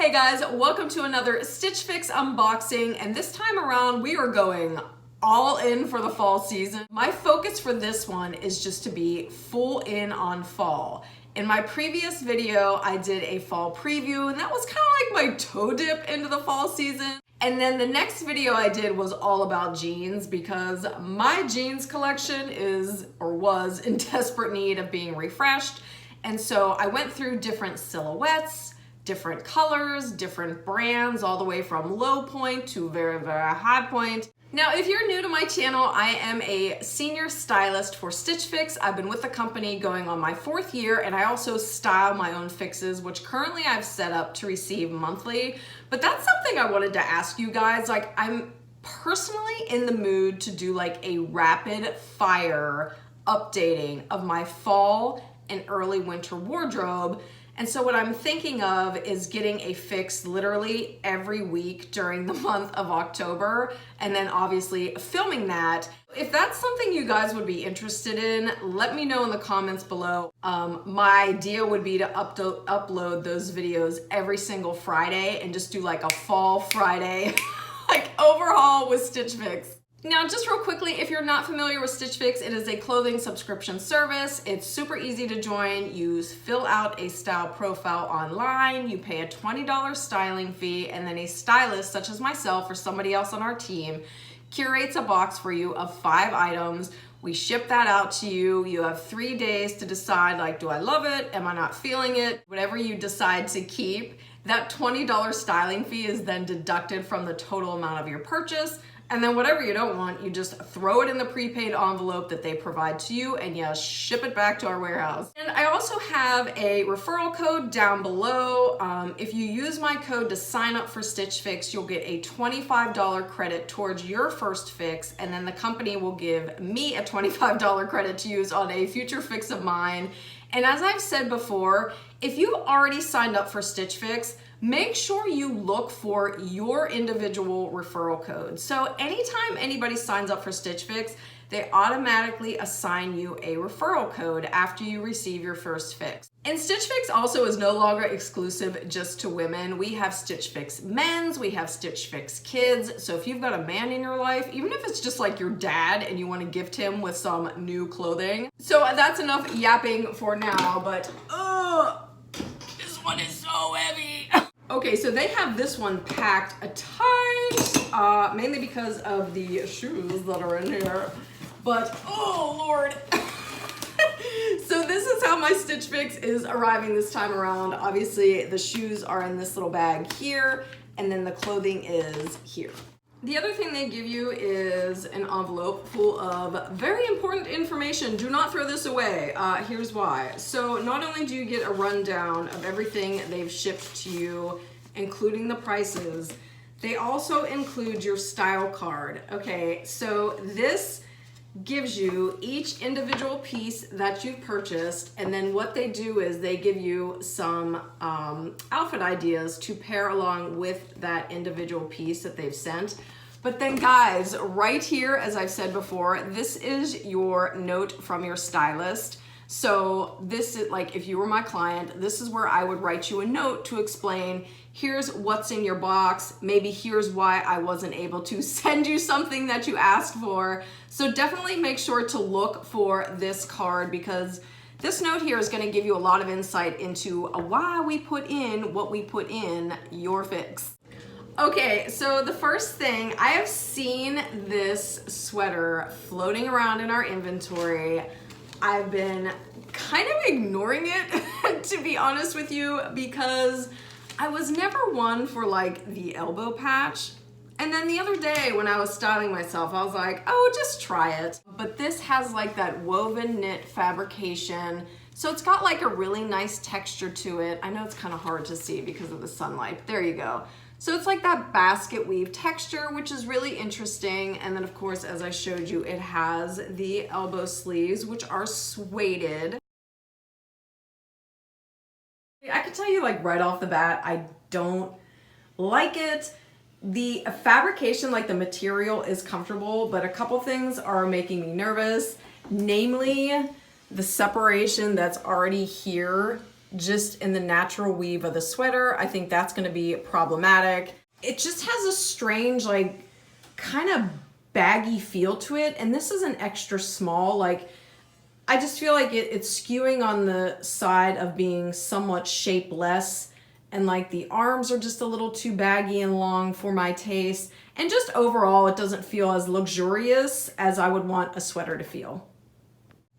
Hey guys, welcome to another Stitch Fix unboxing, and this time around we are going all in for the fall season. My focus for this one is just to be full in on fall. In my previous video, I did a fall preview, and that was kind of like my toe dip into the fall season. And then the next video I did was all about jeans because my jeans collection is, or was, in desperate need of being refreshed. And so I went through different silhouettes, different colors, different brands, all the way from low point to very, very high point. Now, if you're new to my channel, I am a senior stylist for Stitch Fix. I've been with the company going on my 4th year, and I also style my own fixes, which currently I've set up to receive monthly. But that's something I wanted to ask you guys. Like, I'm personally in the mood to do like a rapid fire updating of my fall and early winter wardrobe. And so what I'm thinking of is getting a fix literally every week during the month of October, and then obviously filming that. If that's something you guys would be interested in, let me know in the comments below. My idea would be to upload those videos every single Friday and just do like a fall Friday like overhaul with Stitch Fix. Now, just real quickly, if you're not familiar with Stitch Fix, it is a clothing subscription service. It's super easy to join. You fill out a style profile online, you pay a $20 styling fee, and then a stylist, such as myself or somebody else on our team, curates a box for you of 5 items. We ship that out to you. You have 3 days to decide, like, do I love it? Am I not feeling it? Whatever you decide to keep, that $20 styling fee is then deducted from the total amount of your purchase. And then whatever you don't want, you just throw it in the prepaid envelope that they provide to you, and you ship it back to our warehouse. And I also have a referral code down below. If you use my code to sign up for Stitch Fix, you'll get a $25 credit towards your first fix, and then the company will give me a $25 credit to use on a future fix of mine. And as I've said before, if you already signed up for Stitch Fix, make sure you look for your individual referral code. So anytime anybody signs up for Stitch Fix, they automatically assign you a referral code after you receive your first fix. And Stitch Fix also is no longer exclusive just to women. We have Stitch Fix Men's, we have Stitch Fix Kids. So if you've got a man in your life, even if it's just like your dad and you want to gift him with some new clothing. So that's enough yapping for now, but this one is so heavy. Okay, so they have this one packed a tight, mainly because of the shoes that are in here. But, oh Lord. So this is how my Stitch Fix is arriving this time around. Obviously, the shoes are in this little bag here, and then the clothing is here. The other thing they give you is an envelope full of very important information. Do not throw this away. Here's why. So not only do you get a rundown of everything they've shipped to you, including the prices, they also include your style card. Okay, so this gives you each individual piece that you've purchased, and then what they do is they give you some outfit ideas to pair along with that individual piece that they've sent. But then guys, right here, as I've said before, this is your note from your stylist. So this is like, if you were my client, this is where I would write you a note to explain, here's what's in your box, maybe here's why I wasn't able to send you something that you asked for. So definitely make sure to look for this card, because this note here is going to give you a lot of insight into why we put in what we put in your fix. Okay, so the first thing, I have seen this sweater floating around in our inventory. I've been kind of ignoring it, to be honest with you, because I was never one for like the elbow patch. And then the other day when I was styling myself, I was like, oh, just try it. But this has like that woven knit fabrication. So it's got like a really nice texture to it. I know it's kind of hard to see because of the sunlight. There you go. So it's like that basket weave texture, which is really interesting. And then of course, as I showed you, it has the elbow sleeves, which are suede. I can tell you like right off the bat, I don't like it. The fabrication, like the material, is comfortable, but a couple things are making me nervous. Namely, the separation that's already here just in the natural weave of the sweater, I think that's gonna be problematic. It just has a strange, like, kind of baggy feel to it, and this is an extra small. Like, I just feel like it's skewing on the side of being somewhat shapeless, and like the arms are just a little too baggy and long for my taste, and just overall it doesn't feel as luxurious as I would want a sweater to feel.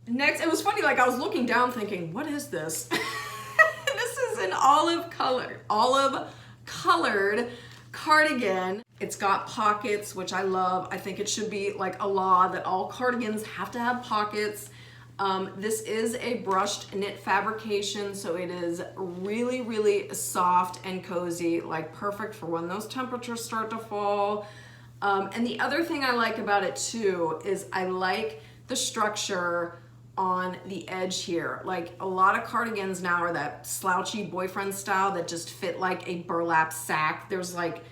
Next, it was funny, like I was looking down thinking, what is this? This is an olive colored cardigan. It's got pockets, which I love. I think it should be like a law that all cardigans have to have pockets. This is a brushed knit fabrication, so it is really, really soft and cozy, like perfect for when those temperatures start to fall. And the other thing I like about it too is I like the structure on the edge here. Like a lot of cardigans now are that slouchy boyfriend style that just fit like a burlap sack. There's like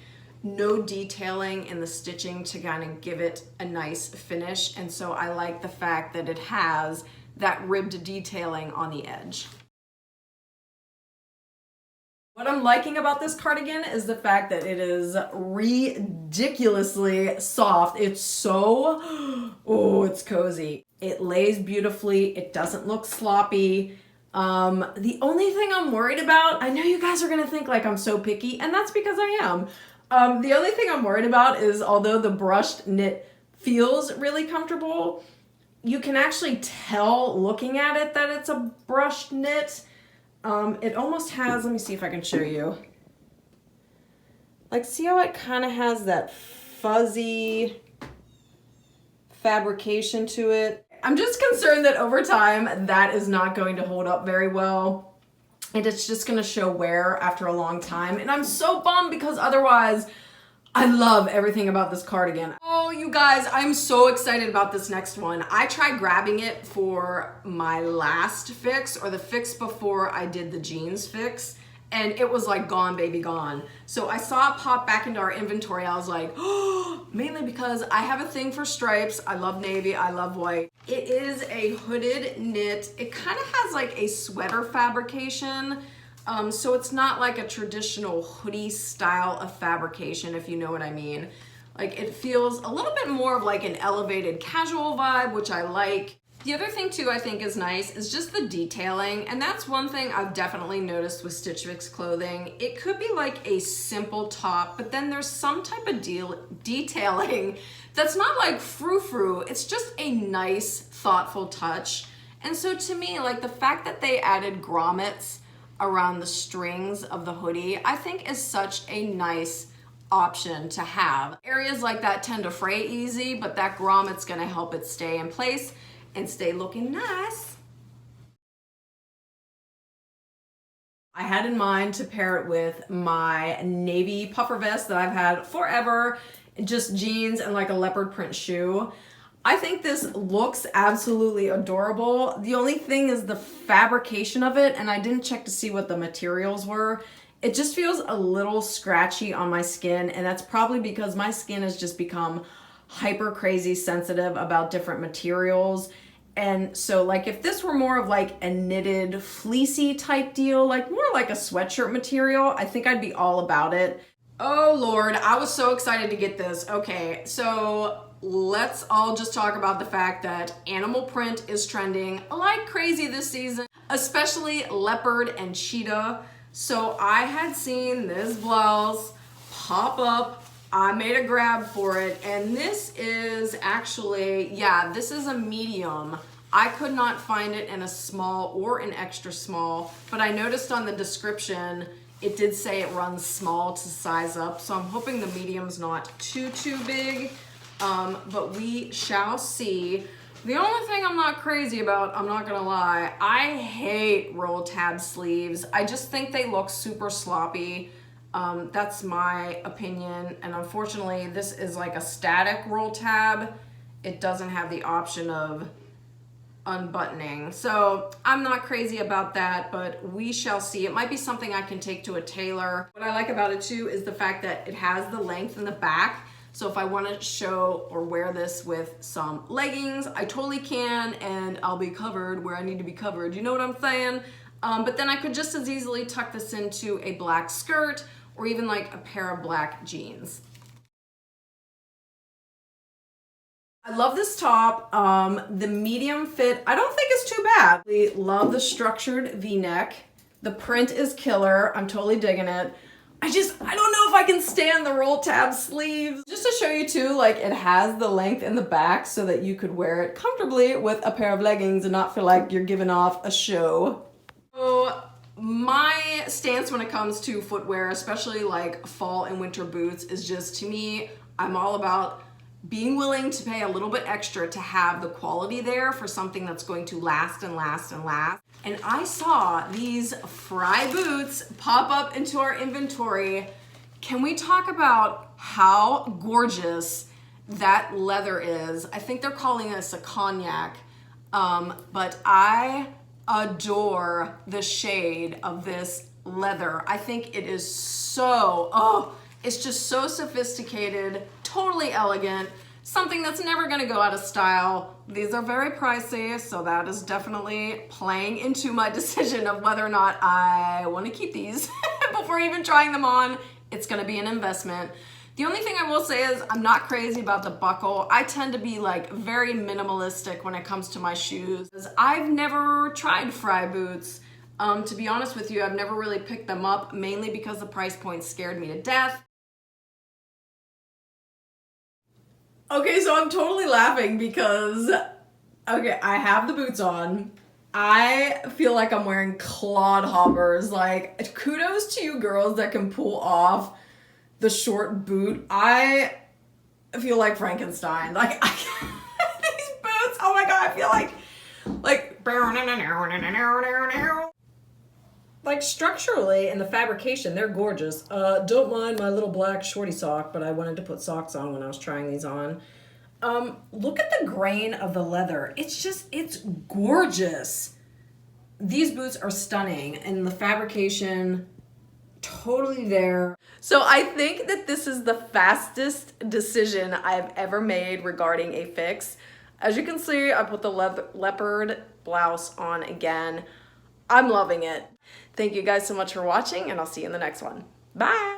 no detailing in the stitching to kind of give it a nice finish, and so I like the fact that it has that ribbed detailing on the edge. What I'm liking about this cardigan is the fact that it is ridiculously soft. It's so, oh, it's cozy. It lays beautifully. It doesn't look sloppy. The only thing I'm worried about, I know you guys are gonna think like I'm so picky, and that's because I am. The only thing I'm worried about is, although the brushed knit feels really comfortable, you can actually tell looking at it that it's a brushed knit. It almost has, let me see if I can show you. Like, see how it kind of has that fuzzy fabrication to it? I'm just concerned that over time that is not going to hold up very well. And it's just gonna show wear after a long time. And I'm so bummed because otherwise, I love everything about this cardigan. Oh, you guys, I'm so excited about this next one. I tried grabbing it for my last fix, or the fix before I did the jeans fix, and it was like gone, baby, gone. So I saw it pop back into our inventory. I was like, oh, mainly because I have a thing for stripes. I love navy, I love white. It is a hooded knit. It kind of has like a sweater fabrication. So it's not like a traditional hoodie style of fabrication, if you know what I mean. Like, it feels a little bit more of like an elevated casual vibe, which I like. The other thing too I think is nice is just the detailing, and that's one thing I've definitely noticed with Stitch Fix clothing. It could be like a simple top, but then there's some type of detailing that's not like frou-frou. It's just a nice, thoughtful touch. And so to me, like the fact that they added grommets around the strings of the hoodie, I think is such a nice option to have. Areas like that tend to fray easy, but that grommet's gonna help it stay in place and stay looking nice. I had in mind to pair it with my navy puffer vest that I've had forever, just jeans and like a leopard print shoe. I think this looks absolutely adorable. The only thing is the fabrication of it, and I didn't check to see what the materials were. It just feels a little scratchy on my skin, and that's probably because my skin has just become hyper crazy sensitive about different materials. And so like if this were more of like a knitted fleecy type deal, like more like a sweatshirt material, I think I'd be all about it. Oh Lord, I was so excited to get this. Okay, so let's all just talk about the fact that animal print is trending like crazy this season, especially leopard and cheetah. So I had seen this blouse pop up. I made a grab for it, and this is actually, yeah, this is a medium. I could not find it in a small or an extra small, but I noticed on the description it did say it runs small to size up, so I'm hoping the medium's not too big, but we shall see. The only thing I'm not crazy about, I'm not gonna lie, I hate roll tab sleeves. I just think they look super sloppy. That's my opinion, and unfortunately this is like a static roll tab. It doesn't have the option of unbuttoning, so I'm not crazy about that, but we shall see. It might be something I can take to a tailor. What I like about it too is the fact that it has the length in the back, so if I want to show or wear this with some leggings, I totally can, and I'll be covered where I need to be covered. You know what I'm saying? But then I could just as easily tuck this into a black skirt or even like a pair of black jeans. I love this top. The medium fit, I don't think it's too bad. I love the structured V-neck. The print is killer. I'm totally digging it. I don't know if I can stand the roll tab sleeves. Just to show you too, like it has the length in the back so that you could wear it comfortably with a pair of leggings and not feel like you're giving off a show. So my stance when it comes to footwear, especially like fall and winter boots, is just, to me, I'm all about being willing to pay a little bit extra to have the quality there for something that's going to last and last and last. And I saw these Frye Boots pop up into our inventory. Can we talk about how gorgeous that leather is? I think they're calling this a cognac, but I adore the shade of this leather. I think it is so, it's just so sophisticated, totally elegant, something that's never gonna go out of style. These are very pricey, so that is definitely playing into my decision of whether or not I wanna keep these before even trying them on. It's gonna be an investment. The only thing I will say is I'm not crazy about the buckle. I tend to be like very minimalistic when it comes to my shoes. I've never tried Frye Boots. To be honest with you, I've never really picked them up, mainly because the price point scared me to death. Okay, so I'm totally laughing because, okay, I have the boots on. I feel like I'm wearing clodhoppers. Like, kudos to you girls that can pull off the short boot. I feel like Frankenstein. Like, these boots, oh my God, I feel like structurally and the fabrication, they're gorgeous. Don't mind my little black shorty sock, but I wanted to put socks on when I was trying these on. Look at the grain of the leather. It's gorgeous. These boots are stunning and the fabrication, totally there. So I think that this is the fastest decision I've ever made regarding a fix. As you can see, I put the leopard blouse on again. I'm loving it. Thank you guys so much for watching, and I'll see you in the next one. Bye.